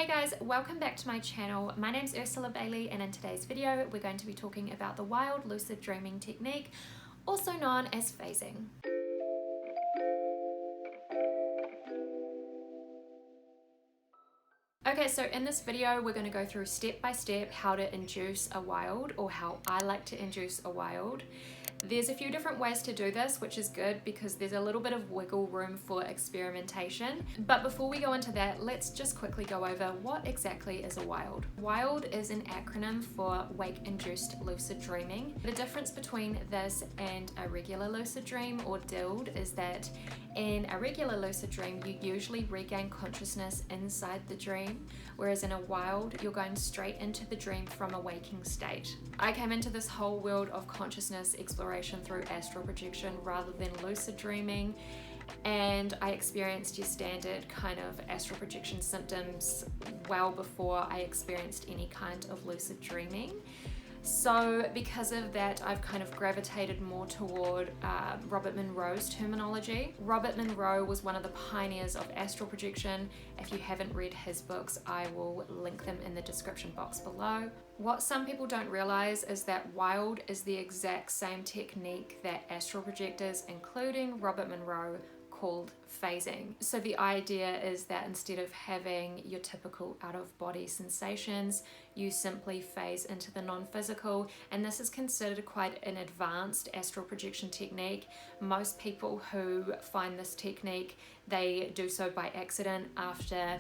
Hey guys, welcome back to my channel. My name's Ursula Bailey, and in today's video we're going to be talking about the wild lucid dreaming technique, also known as phasing. Okay, so in this video we're going to go through step by step how to induce a wild, or how I like to induce a wild. There's a few different ways to do this, which is good because there's a little bit of wiggle room for experimentation. But before we go into that, let's just quickly go over what exactly is a wild. Wild is an acronym for wake-induced lucid dreaming. The difference between this and a regular lucid dream, or DILD, is that in a regular lucid dream you usually regain consciousness inside the dream, whereas in a wild you're going straight into the dream from a waking state. I came into this whole world of consciousness exploration through astral projection rather than lucid dreaming, and I experienced your standard kind of astral projection symptoms well before I experienced any kind of lucid dreaming. So because of that, I've kind of gravitated more toward Robert Monroe's terminology. Robert Monroe was one of the pioneers of astral projection. If you haven't read his books, I will link them in the description box below. What some people don't realize is that wild is the exact same technique that astral projectors, including Robert Monroe, called phasing. So the idea is that instead of having your typical out-of-body sensations, you simply phase into the non-physical, and this is considered quite an advanced astral projection technique. Most people who find this technique, they do so by accident after,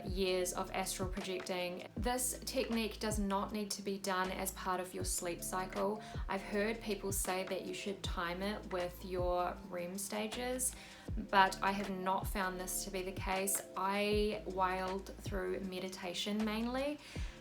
years of astral projecting. This technique does not need to be done as part of your sleep cycle. I've heard people say that you should time it with your REM stages, but I have not found this to be the case. I wild through meditation mainly.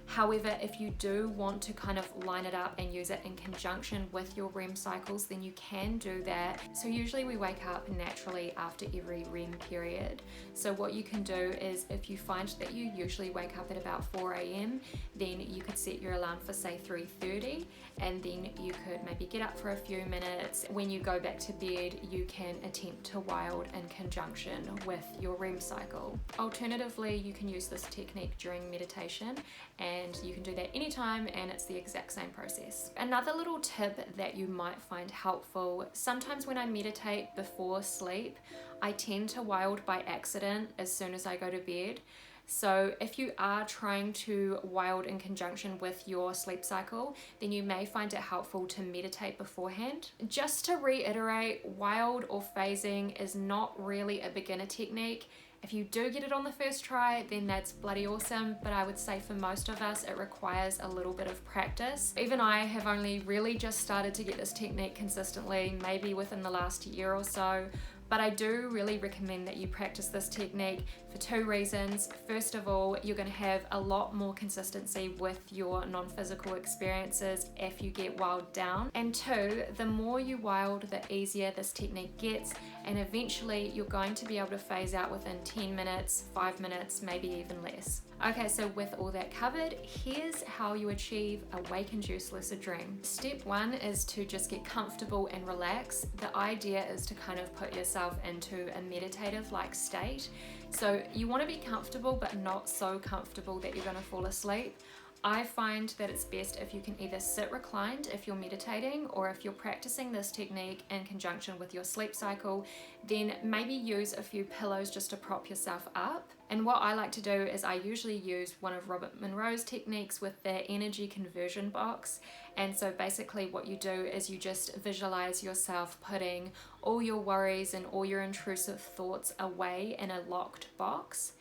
However, if you do want to kind of line it up and use it in conjunction with your REM cycles, then you can do that. So usually we wake up naturally after every REM period. So what you can do is, if you find that you usually wake up at about 4 a.m, then you could set your alarm for say 3:30, and then you could maybe get up for a few minutes. When you go back to bed, you can attempt to wild in conjunction with your REM cycle. Alternatively, you can use this technique during meditation, and you can do that anytime, and it's the exact same process. Another little tip that you might find helpful: sometimes when I meditate before sleep, I tend to wild by accident as soon as I go to bed. So if you are trying to wild in conjunction with your sleep cycle, then you may find it helpful to meditate beforehand. Just to reiterate, wild or phasing is not really a beginner technique. If you do get it on the first try, then that's bloody awesome, but I would say for most of us it requires a little bit of practice. Even I have only really just started to get this technique consistently, maybe within the last year or so. But I do really recommend that you practice this technique for two reasons. First of all, you're going to have a lot more consistency with your non-physical experiences if you get wild down. And two, the more you wild, the easier this technique gets, and eventually you're going to be able to phase out within 10 minutes, 5 minutes, maybe even less. Okay, so with all that covered, here's how you achieve a wake-induced lucid dream. Step one is to just get comfortable and relax. The idea is to kind of put yourself into a meditative-like state. So you want to be comfortable, but not so comfortable that you're going to fall asleep. I find that it's best if you can either sit reclined if you're meditating, or if you're practicing this technique in conjunction with your sleep cycle, then maybe use a few pillows just to prop yourself up. And what I like to do is I usually use one of Robert Monroe's techniques with the energy conversion box. And so basically what you do is you just visualize yourself putting all your worries and all your intrusive thoughts away in a locked box.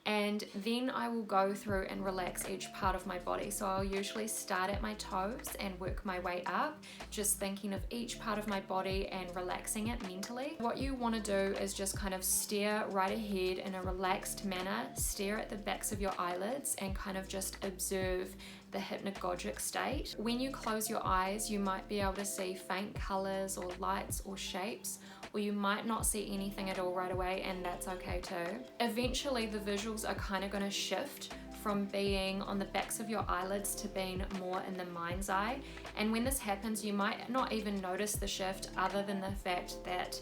And then I will go through and relax each part of my body. So I'll usually start at my toes and work my way up, just thinking of each part of my body and relaxing it mentally. What you want to do is just kind of stare right ahead in a relaxed manner, stare at the backs of your eyelids, and kind of just observe the hypnagogic state. When you close your eyes, you might be able to see faint colors or lights or shapes, or you might not see anything at all right away, and that's okay too. Eventually the visuals are kind of going to shift from being on the backs of your eyelids to being more in the mind's eye. And when this happens, you might not even notice the shift other than the fact that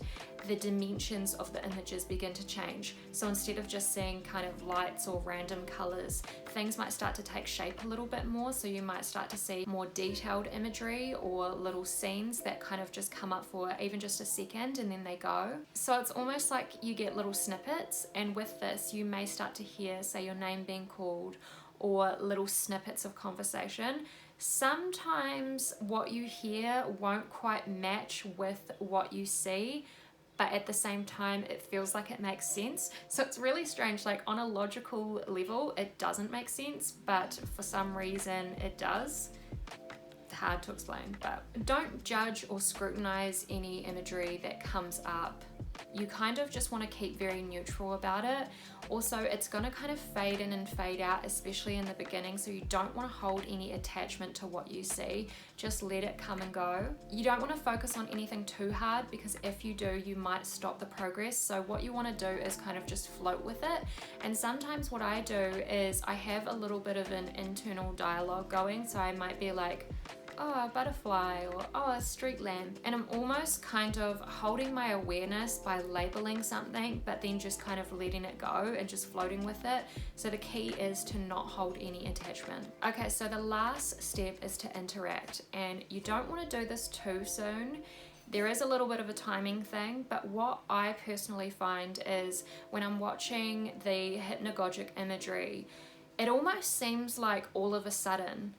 the dimensions of the images begin to change. So instead of just seeing kind of lights or random colors, things might start to take shape a little bit more. So you might start to see more detailed imagery or little scenes that kind of just come up for even just a second and then they go. So it's almost like you get little snippets, and with this you may start to hear, say, your name being called or little snippets of conversation. Sometimes what you hear won't quite match with what you see, but at the same time it feels like it makes sense. So it's really strange, like on a logical level it doesn't make sense, but for some reason it does. Hard to explain. But don't judge or scrutinize any imagery that comes up. You kind of just want to keep very neutral about it. Also, it's going to kind of fade in and fade out, especially in the beginning, so you don't want to hold any attachment to what you see. Just let it come and go. You don't want to focus on anything too hard, because if you do, you might stop the progress. So what you want to do is kind of just float with it. And sometimes what I do is I have a little bit of an internal dialogue going. So I might be like, oh, a butterfly, or oh, a street lamp. And I'm almost kind of holding my awareness by labeling something, but then just kind of letting it go and just floating with it. So the key is to not hold any attachment. Okay, so the last step is to interact, and you don't want to do this too soon. There is a little bit of a timing thing, but what I personally find is when I'm watching the hypnagogic imagery, it almost seems like all of a sudden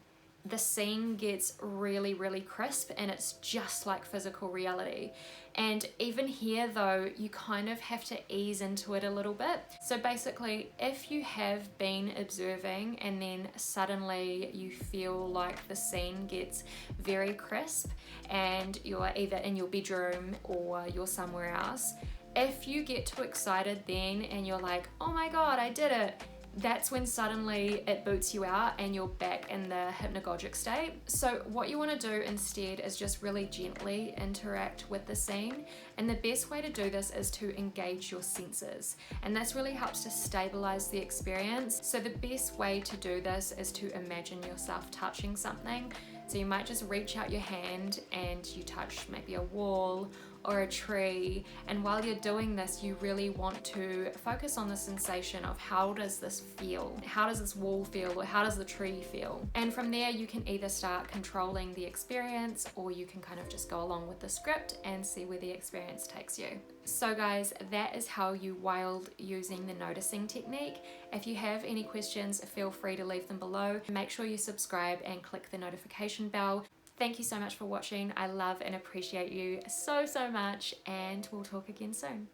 the scene gets really, really crisp, and it's just like physical reality. And even here though, you kind of have to ease into it a little bit. So basically, if you have been observing and then suddenly you feel like the scene gets very crisp and you're either in your bedroom or you're somewhere else, if you get too excited then and you're like, oh my God, I did it, that's when suddenly it boots you out and you're back in the hypnagogic state. So what you want to do instead is just really gently interact with the scene. And the best way to do this is to engage your senses. And this really helps to stabilize the experience. So the best way to do this is to imagine yourself touching something. So you might just reach out your hand and you touch maybe a wall or a tree, and while you're doing this you really want to focus on the sensation of how does this feel, how does this wall feel, or how does the tree feel. And from there you can either start controlling the experience, or you can kind of just go along with the script and see where the experience takes you. So guys, that is how you wild using the noticing technique. If you have any questions, feel free to leave them below. Make sure you subscribe and click the notification bell. Thank you so much for watching. I love and appreciate you so much, and we'll talk again soon.